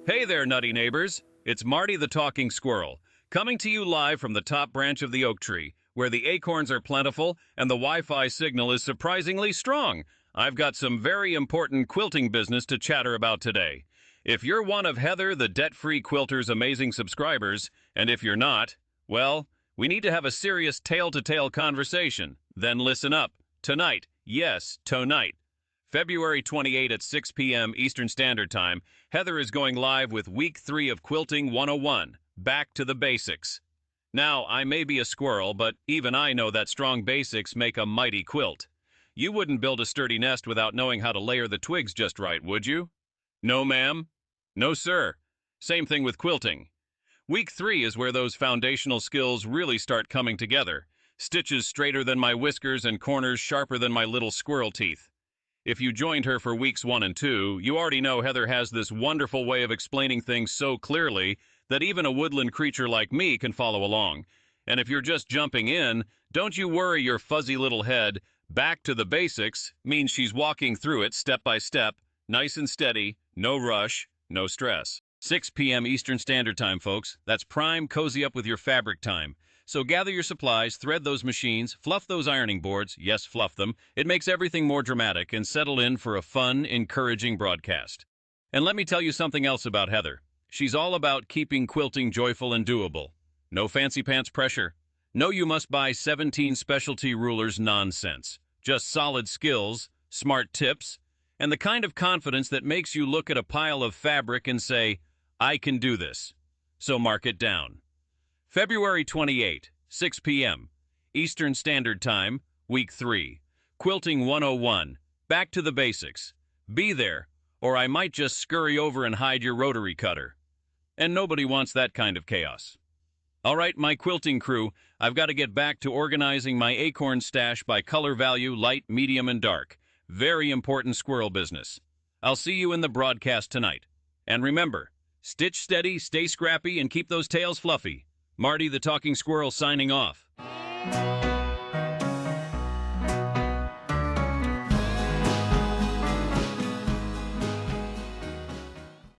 Hey there, nutty neighbors. It's Marty the Talking Squirrel, coming to you live from the top branch of the oak tree, where the acorns are plentiful and the Wi-Fi signal is surprisingly strong. I've got some very important quilting business to chatter about today. If you're one of Heather the Debt-Free Quilter's amazing subscribers, and if you're not, well, we need to have a serious tail-to-tail conversation. Then listen up. Tonight, yes, tonight, February 28 at 6 p.m. Eastern Standard Time, Heather is going live with Week 3 of Quilting 101, Back to the Basics. Now, I may be a squirrel, but even I know that strong basics make a mighty quilt. You wouldn't build a sturdy nest without knowing how to layer the twigs just right, would you? No, ma'am. No, sir. Same thing with quilting. Week 3 is where those foundational skills really start coming together. Stitches straighter than my whiskers and corners sharper than my little squirrel teeth. If you joined her for weeks 1 and 2, you already know Heather has this wonderful way of explaining things so clearly that even a woodland creature like me can follow along. And if you're just jumping in, don't you worry your fuzzy little head. Back to the basics means she's walking through it step by step, nice and steady, no rush, no stress. 6 p.m. Eastern Standard Time, folks. That's prime cozy up with your fabric time. So gather your supplies, thread those machines, fluff those ironing boards, yes, fluff them. It makes everything more dramatic, and settle in for a fun, encouraging broadcast. And let me tell you something else about Heather. She's all about keeping quilting joyful and doable. No fancy pants pressure. No you must buy 17 specialty rulers nonsense. Just solid skills, smart tips, and the kind of confidence that makes you look at a pile of fabric and say, I can do this. So mark it down. February 28, 6 p.m. Eastern Standard Time, Week 3. Quilting 101. Back to the basics. Be there, or I might just scurry over and hide your rotary cutter. And nobody wants that kind of chaos. All right, my quilting crew, I've got to get back to organizing my acorn stash by color value, light, medium, and dark. Very important squirrel business. I'll see you in the broadcast tonight. And remember, stitch steady, stay scrappy, and keep those tails fluffy. Marty the Talking Squirrel signing off.